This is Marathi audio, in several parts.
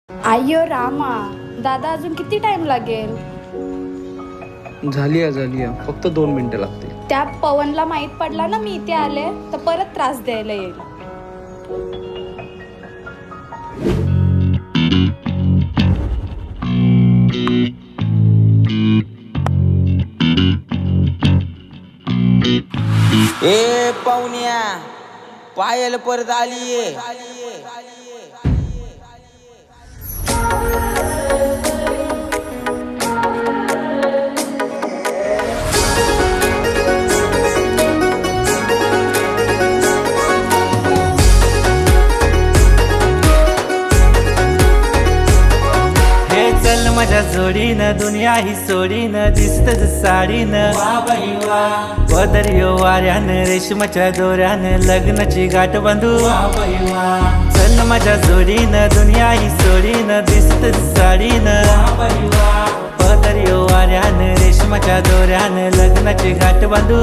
अय्यो रामा, दादा अजून किती टाइम लागेल? झाली फक्त 2 मिनिटं लागतील. त्या पवनला माहित पडला ना मी इथे आले तर परत त्रास द्यायला येईल. ए पाहुण्या, पायल परत आलीये. चल माझ्या जोडीनं दुनिया ही सोडीनं दिसतच साडीनं पदर्यो वाऱ्यानं रेशमाच्या दोऱ्यानं लग्नाची गाठ बांधू. चल माझ्या जोडीनं दुनिया ही सोडीनं दिसतच साडीनं पदर्यो वाऱ्यानं रेशमाच्या दोऱ्यानं लग्नाची गाठ बांधू.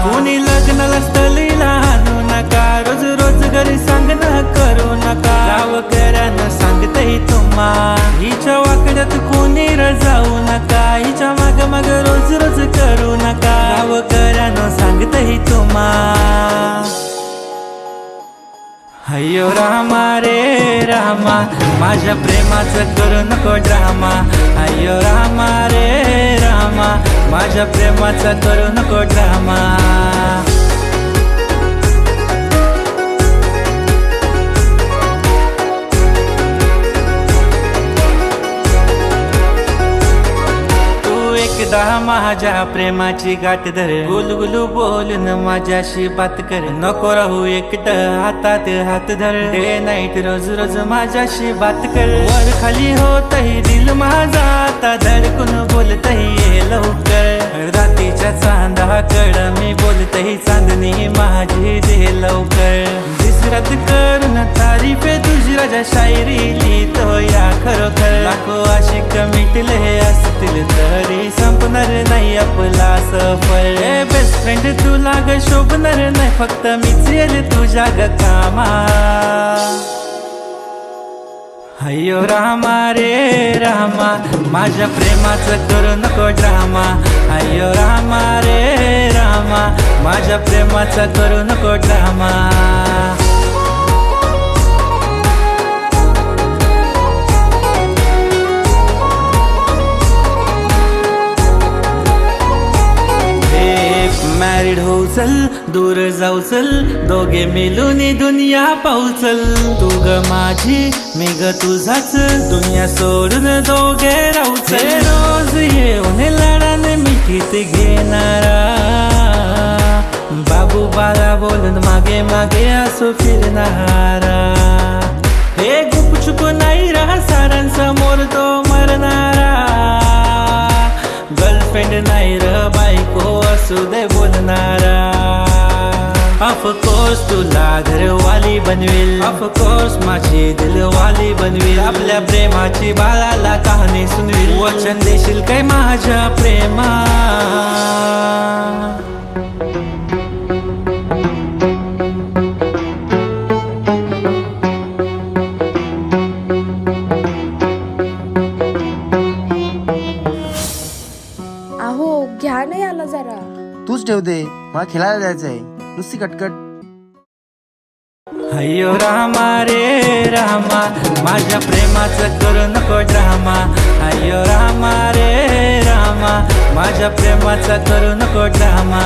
कुणी लग्नाला स्थलीला आणू नका, रोज रोज घरी सांगणं करू नका. गावकऱ्यानं सांगतही तुम्हा हिच्या वाकड्यात कोणी जाऊ नका. हिच्या माग माग रोज रोज करू नका. गावकऱ्यानं सांगतही तुम्हा. अय्यो रामा रे रामा, माझ्या प्रेमाचं करू नको ड्रामा. अय्यो रामा रे रामा, माझ्या प्रेमाचा करू नको ड्रामा. एकदा माझ्या प्रेमाची गाठ धर, गुलगुलू बोलून माझ्याशी बात कर. नको राहू एकटं, हातात हात धर. डे नाईट रोज रोज माझ्याशी बात कर. वर खाली होतही दिल माझा आता धडकून बोलतही ये लवकर. रात्रीच्या चांदाकड मी बोलतही चांदणी माझी दे लवकर. दिसरात करून तारीफ तुझी राजा शायरी लिहितो या खरोखर. लाखो आशिक मिटले असतील तरी संपणार नाही आपला सफर. बेस्ट फ्रेंड तुला ग शोभणार नाही, फक्त मीच येईल तुझ्या ग कामा. अय्यो रामा रे रामा, माझ्या प्रेमाचं करू नको ड्रामा. अय्यो रामा रे रामा, माझ्या प्रेमाचा करू नको ड्रामा. मॅरिड होऊ चल, दूर जाऊ चल, दोघे मिळून दुनिया पाहू चल. तू ग माझी, मी ग तुझाच, दुनिया सोडून दोघे राहू चल. रोज येऊन लढान मिठीत घेणारा, बाबू बाळा बोलून मागे मागे असो फिरणारा. हे गुपचुप नाही राहा सारांसमोर तो मरणारा. गर्लफ्रेंड नाही र बायको असू दे बोलणारा. ऑफकोर्स तुला घरवाली बनवेल, ऑफकोर्स माझी दिलवाली बनवेल. आपल्या प्रेमाची बाळाला कहाणी सुनवेल. वचन देशील काय माझ्या प्रेमा. अहो घ्या नाही आला जरा. तूच ठेव दे, मला खेळायला जायचंय. नुसती कटकट. अय्यो रामा रे रामा, माझ्या प्रेमाचं करू नको ड्रामा. अय्यो रामा रे रामा, माझ्या प्रेमाचा करू नको ड्रामा.